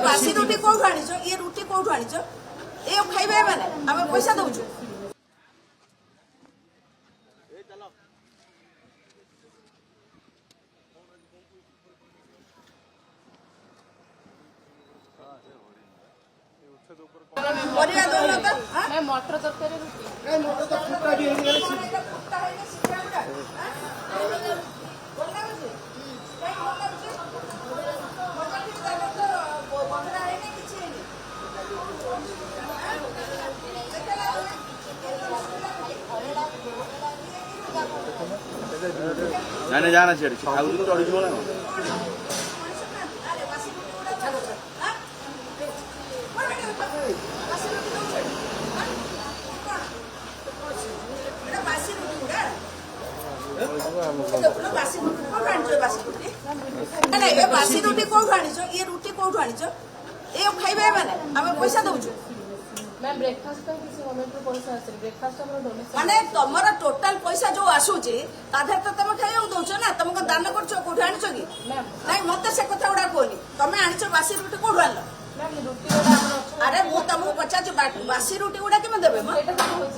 बासी रुटी कोठु आनिछ ये रुटी कोठु आनिछ ए खाइबे माने हम पैसा दउछु परिया दउन त मैं मटर तरकारी रुटी ए मटर तो फुटा भी हेगले छी फुटा हेले सिखा गुडा बोलना छी काई बोलना छी मटर की दाल तो बंधरा हेले किछि जाने जाना छेड़ खाऊ तो चढ़ी ना बासी रुटी कोठु आनिछ ये रुटी कोठु आनिछ ए खाइबे माने हम पैसा दउछु मैम ब्रेकफास्ट का किसी गवर्नमेंट को पैसा आसे ब्रेकफास्ट हमर डोनेशन माने तमरा टोटल पैसा जो आसुची ताधर तो तुम खाइयो दउछ ना तुमको दान करछो कोठु आनिछ कि मैम नहीं मते से कथा उडा कोनी तमे आनिछ बासी रुटी कोठु आनलो मैम रुटी वाला हमर अरे मु तुमको पचाच बासी रुटी उडा केमे देबे म एटा